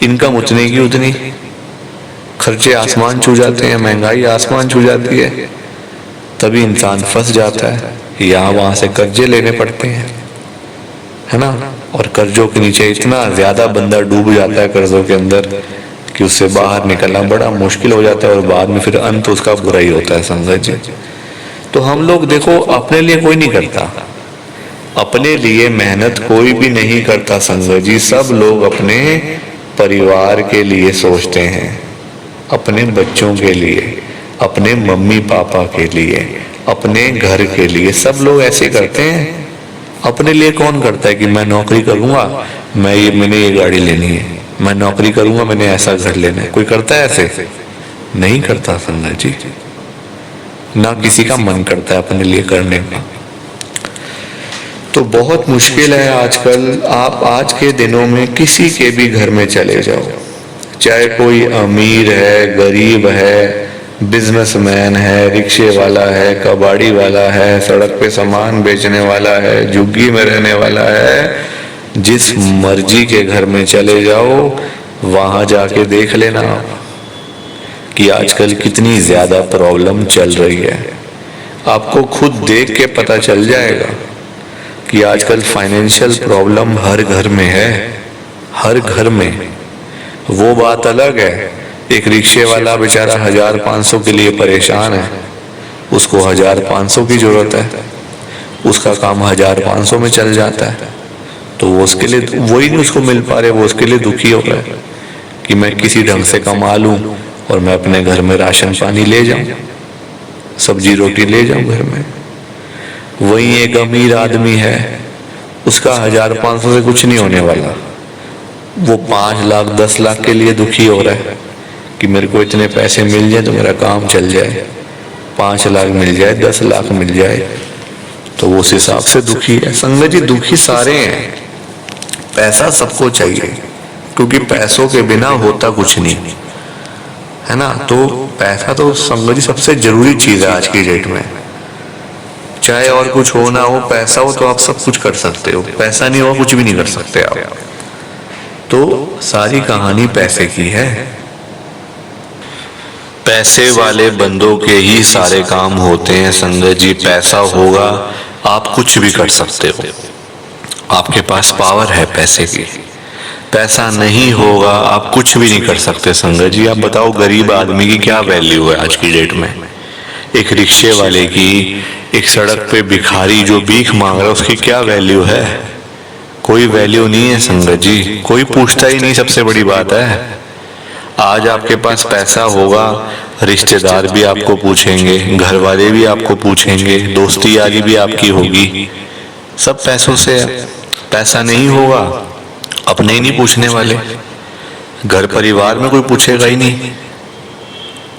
इनकम उतनी की उतनी, खर्चे आसमान छू जाते हैं, महंगाई आसमान छू जाती है, तभी इंसान फंस जाता है। यहाँ वहां से कर्जे लेने पड़ते हैं, है ना। और कर्जों के नीचे इतना ज्यादा बंदा डूब जाता है कर्जों के अंदर कि उससे बाहर निकलना बड़ा मुश्किल हो जाता है, और बाद में फिर अंत उसका बुरा ही होता है संगत जी। तो हम लोग देखो अपने लिए कोई नहीं करता, अपने लिए मेहनत कोई भी नहीं करता संगत जी। सब लोग अपने परिवार के लिए सोचते हैं, अपने बच्चों के लिए, अपने मम्मी पापा के लिए, अपने घर के लिए, सब लोग ऐसे करते हैं। अपने लिए कौन करता है कि मैं नौकरी करूंगा, मैंने ये गाड़ी लेनी है, मैं नौकरी करूंगा, मैंने ऐसा घर लेना है? कोई करता है ऐसे? नहीं करता संगत जी, ना किसी का मन करता है अपने लिए करने का। तो बहुत मुश्किल है आजकल। आप आज के दिनों में किसी के भी घर में चले जाओ, चाहे कोई अमीर है, गरीब है, बिजनेसमैन है, रिक्शे वाला है, कबाड़ी वाला है, सड़क पे सामान बेचने वाला है, झुग्गी में रहने वाला है, जिस मर्जी के घर में चले जाओ, वहां जाके देख लेना कि आजकल कितनी ज्यादा प्रॉब्लम चल रही है। आपको खुद देख के पता चल जाएगा कि आजकल फाइनेंशियल प्रॉब्लम हर घर में है, हर घर में। वो बात अलग है, एक रिक्शे वाला बेचारा 1500 के लिए परेशान है, उसको 1500 की जरूरत है, उसका काम 1500 में चल जाता है, तो वो उसके लिए वही नहीं उसको मिल पा रहे, वो उसके लिए दुखी हो रहा है कि मैं किसी ढंग से कमा लूं और मैं अपने घर में राशन पानी ले जाऊं, सब्जी रोटी ले जाऊं घर में। वही एक अमीर आदमी है, उसका 1500 से कुछ नहीं होने वाला, वो 5 लाख 10 लाख के लिए दुखी हो रहा है कि मेरे को इतने पैसे मिल जाए तो मेरा काम चल जाए, 5 लाख मिल जाए, 10 लाख मिल जाए, तो वो उस हिसाब से दुखी है। संगत जी दुखी सारे हैं, पैसा सबको चाहिए, क्योंकि पैसों के बिना होता कुछ नहीं, है ना। तो पैसा तो संगत जी सबसे जरूरी चीज है आज की डेट में। चाहे और कुछ हो ना हो, पैसा हो तो आप सब कुछ कर सकते हो, पैसा नहीं हो कुछ भी नहीं कर सकते आप। तो सारी कहानी पैसे की है। पैसे वाले बंदों के ही सारे काम होते हैं संगत जी। पैसा होगा आप कुछ भी कर सकते हो, आपके पास पावर है पैसे की। पैसा नहीं होगा आप कुछ भी नहीं कर सकते संगत जी। आप बताओ गरीब आदमी की क्या वैल्यू है आज की डेट में, एक रिक्शे वाले की, एक सड़क पे भिखारी जो भीख मांग रहा है उसकी क्या वैल्यू है? कोई वैल्यू नहीं है संगत जी, कोई पूछता ही नहीं, सबसे बड़ी बात है। आज आपके पास पैसा होगा, रिश्तेदार भी आपको पूछेंगे, घर वाले भी आपको पूछेंगे, दोस्ती यारी भी आपकी होगी, सब पैसों से। पैसा नहीं होगा, अपने ही नहीं पूछने वाले, घर परिवार में कोई पूछेगा ही नहीं।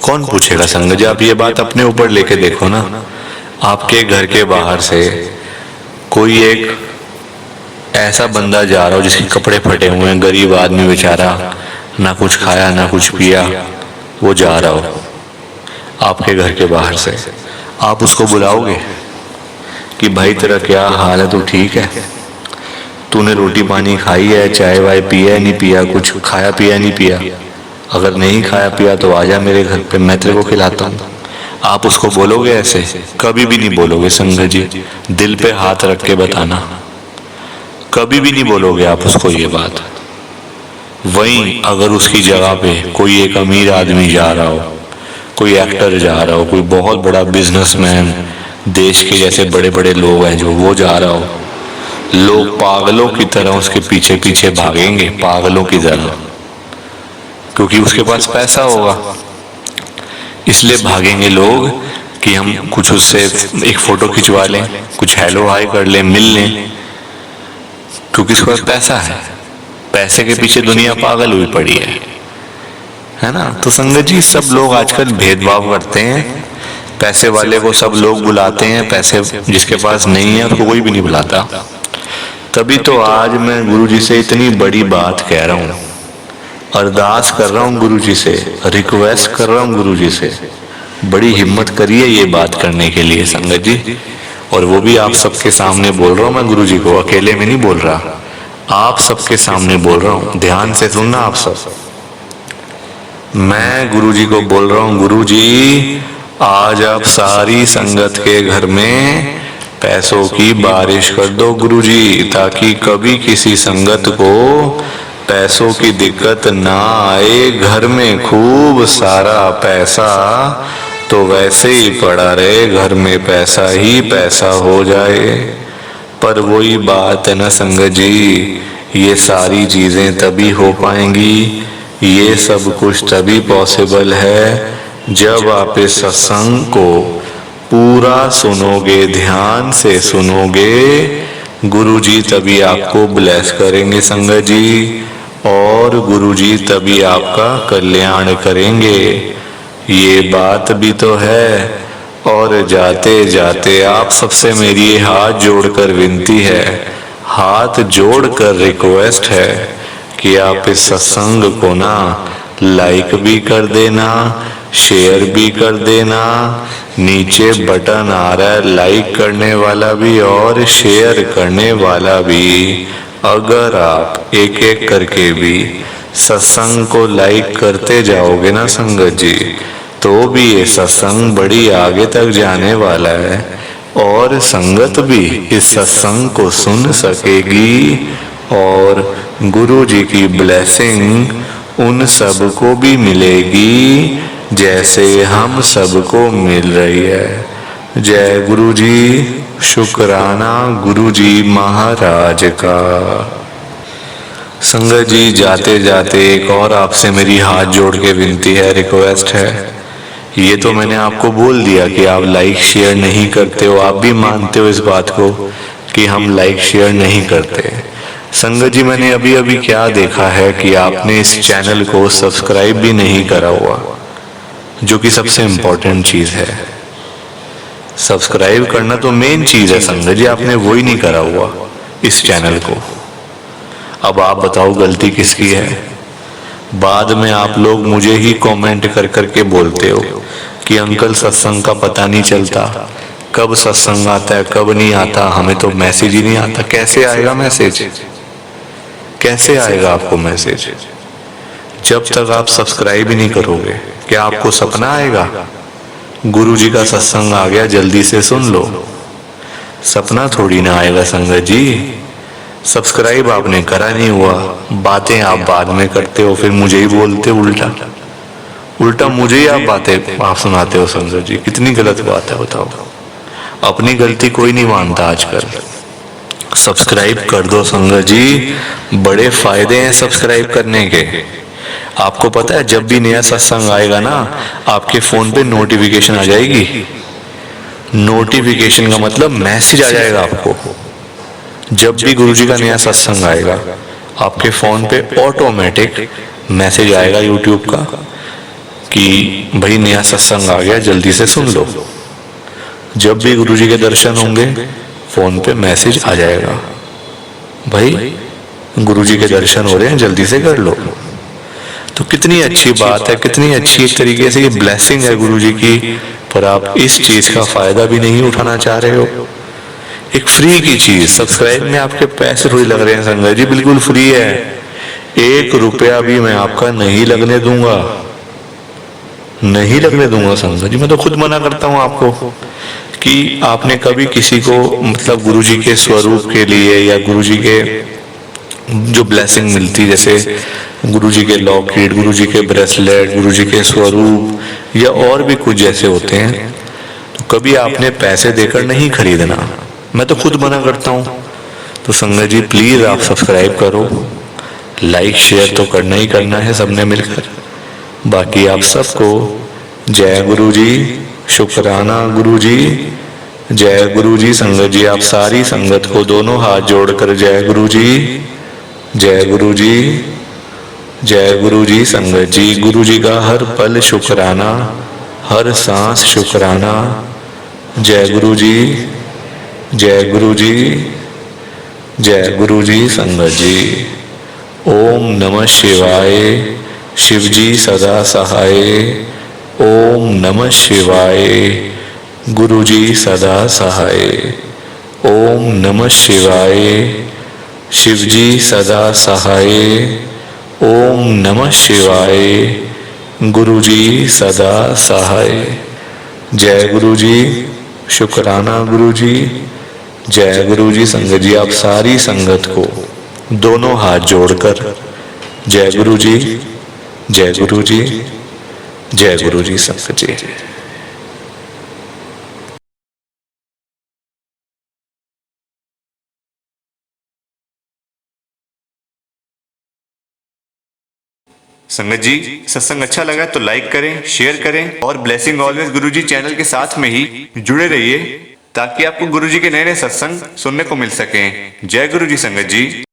कौन पूछेगा संगत जी? आप ये बात अपने ऊपर लेके देखो ना। आपके घर के बाहर से कोई एक ऐसा बंदा जा रहा हो जिसके कपड़े फटे हुए हैं, गरीब आदमी बेचारा, ना कुछ खाया ना कुछ पिया, वो जा रहा हो आपके घर के बाहर से, आप उसको बुलाओगे कि भाई तेरा क्या हाल है, तू ठीक है, तूने रोटी पानी खाई है, चाय वाय पिया नहीं पिया, कुछ खाया पिया नहीं पिया? अगर नहीं खाया पिया तो आजा मेरे घर पे, मैं तेरे को खिलाता हूँ। आप उसको बोलोगे ऐसे? कभी भी नहीं बोलोगे संगत जी, दिल पे हाथ रख के बताना, कभी भी नहीं बोलोगे आप उसको ये बात। वहीं अगर उसकी जगह पे कोई एक अमीर आदमी जा रहा हो, कोई एक्टर जा रहा हो, कोई बहुत बड़ा बिजनेसमैन, देश के जैसे बड़े बड़े लोग हैं जो, वो जा रहा हो, लोग पागलों की तरह उसके पीछे पीछे भागेंगे, पागलों की तरह, क्योंकि उसके पास पैसा होगा। इसलिए भागेंगे लोग कि हम कुछ उससे एक फोटो खिंचवा लें, कुछ हेलो हाय कर लें, मिल लें, क्योंकि उसके पास पैसा है। पैसे के पीछे दुनिया पागल हुई पड़ी है ना। तो संगत जी, सब लोग आजकल भेदभाव करते हैं, पैसे वाले को सब लोग बुलाते हैं, पैसे जिसके पास नहीं है उसको कोई भी नहीं बुलाता। तभी तो आज मैं गुरु जी से इतनी बड़ी बात कह रहा हूँ, अरदास कर रहा हूँ गुरु जी से, रिक्वेस्ट कर रहा हूँ गुरु जी से, बड़ी हिम्मत करिए ये बात करने के लिए संगत जी। और वो भी आप सबके सामने बोल रहा हूँ मैं गुरु जी को, अकेले में नहीं बोल रहा, आप सबके सामने बोल रहा हूँ, ध्यान से सुनना आप सब। मैं गुरु जी को बोल रहा हूँ, गुरु जी आज आप सारी संगत के घर में पैसों की बारिश कर दो गुरु जी, ताकि कभी किसी संगत को पैसों की दिक्कत ना आए। घर में खूब सारा पैसा तो वैसे ही पड़ा रहे, घर में पैसा ही पैसा हो जाए। पर वही बात है ना संगत जी, ये सारी चीजें तभी हो पाएंगी, ये सब कुछ तभी पॉसिबल है जब आप इस सत्संग को पूरा सुनोगे, ध्यान से सुनोगे। गुरुजी तभी आपको ब्लेस करेंगे संगत जी, और गुरुजी तभी आपका कल्याण करेंगे। ये बात भी तो है। और जाते जाते आप सबसे मेरी हाथ जोड़कर विनती है, हाथ जोड़कर रिक्वेस्ट है कि आप इस सत्संग को ना लाइक भी कर देना, शेयर भी कर देना। नीचे बटन आ रहा है लाइक करने वाला भी और शेयर करने वाला भी। अगर आप एक एक करके भी सत्संग को लाइक करते जाओगे ना संगत जी, तो भी ये सत्संग बड़ी आगे तक जाने वाला है और संगत भी इस सत्संग को सुन सकेगी और गुरु जी की ब्लेसिंग उन सब को भी मिलेगी जैसे हम सबको मिल रही है। जय गुरु जी। शुक्राना गुरु जी महाराज का। संगत जी जाते जाते एक और आपसे मेरी हाथ जोड़ के विनती है, रिक्वेस्ट है। ये तो मैंने आपको बोल दिया कि आप लाइक शेयर नहीं करते हो, आप भी मानते हो इस बात को कि हम लाइक शेयर नहीं करते। संगत जी मैंने अभी अभी क्या देखा है कि आपने इस चैनल को सब्सक्राइब भी नहीं करा हुआ, जो कि सबसे इम्पोर्टेंट चीज है। सब्सक्राइब करना तो मेन चीज है संगत जी, आपने वो ही नहीं करा हुआ इस चैनल को। अब आप बताओ गलती किसकी है? बाद में आप लोग मुझे ही कमेंट कर करके बोलते हो कि अंकल सत्संग का पता नहीं चलता, कब सत्संग आता है कब नहीं आता, हमें तो मैसेज ही नहीं आता। कैसे आएगा मैसेज? कैसे आएगा आपको मैसेज जब तक आप सब्सक्राइब ही नहीं करोगे? क्या आपको सपना आएगा गुरु जी का सत्संग आ गया जल्दी से सुन लो? सपना थोड़ी ना आएगा संगत जी। सब्सक्राइब आपने करा नहीं हुआ, बातें आप बाद में करते हो, फिर मुझे ही बोलते उल्टा उल्टा मुझे ही आप बातें आप सुनाते हो संगत जी। कितनी गलत बात है बताओ। अपनी गलती कोई नहीं मानता आजकल। सब्सक्राइब कर दो संगत जी, बड़े फायदे हैं सब्सक्राइब करने के। आपको पता है जब भी नया सत्संग आएगा ना, आपके फोन पे नोटिफिकेशन आ जाएगी। नोटिफिकेशन का मतलब मैसेज आ जाएगा आपको। जब भी गुरुजी का नया सत्संग आएगा, आपके फोन पे ऑटोमेटिक मैसेज आएगा यूट्यूब का कि भाई नया सत्संग आ गया, जल्दी से सुन लो। जब भी गुरुजी के दर्शन होंगे, फोन पे मैसेज आ जाएगा, भाई गुरुजी के दर्शन हो रहे हैं, जल्दी से कर लो। तो कितनी अच्छी बात है, कितनी अच्छी एक तरीके से ये ब्लेसिंग है गुरुजी की, पर आप इस चीज का फायदा भी नहीं उठाना चाह रहे हो। एक फ्री की चीज, सब्सक्राइब में आपके पैसे थोड़ी लग रहे हैं संगत जी, बिल्कुल फ्री है। 1 रुपया भी मैं आपका नहीं लगने दूंगा, नहीं लगने दूंगा संगत जी। मैं तो खुद मना करता हूं आपको कि आपने कभी किसी को मतलब गुरुजी के स्वरूप के लिए या गुरुजी के जो ब्लेसिंग मिलती, जैसे गुरुजी के लॉकेट, गुरुजी के ब्रेसलेट, गुरुजी के स्वरूप या और भी कुछ जैसे होते हैं, तो कभी आपने पैसे देकर नहीं खरीदना। मैं तो खुद मना करता हूं। तो संगत जी प्लीज आप सब्सक्राइब करो, लाइक शेयर तो करना ही करना है सबने मिलकर। बाकी आप सबको जय गुरुजी, शुक्राना गुरुजी, जय गुरुजी। संगत जी आप सारी संगत को दोनों हाथ जोड़कर जय गुरुजी, जय गुरुजी, जय गुरुजी। संगत जी गुरुजी का हर पल शुक्राना, हर सांस शुक्राना। जय गुरुजी, जय गुरुजी, जय गुरुजी। संगत जी ओम नमः शिवाय, शिव जी सदा सहाय। ओम नमः शिवाय, गुरुजी सदा सहाय। ओम नमः शिवाय, शिव जी सदा सहाय। ओम नमः शिवाय, गुरुजी सदा सहाय। जय गुरुजी, शुक्राना गुरुजी, जय गुरुजी। संगत जी आप सारी संगत को दोनों हाथ जोड़कर जय गुरुजी, जय गुरुजी, जय गुरुजी। संगत जी संगत जी सत्संग अच्छा लगा तो लाइक करें, शेयर करें और ब्लेसिंग ऑलवेज गुरुजी चैनल के साथ में ही जुड़े रहिए, ताकि आपको गुरुजी के नए नए सत्संग सुनने को मिल सकें। जय गुरुजी संगत जी।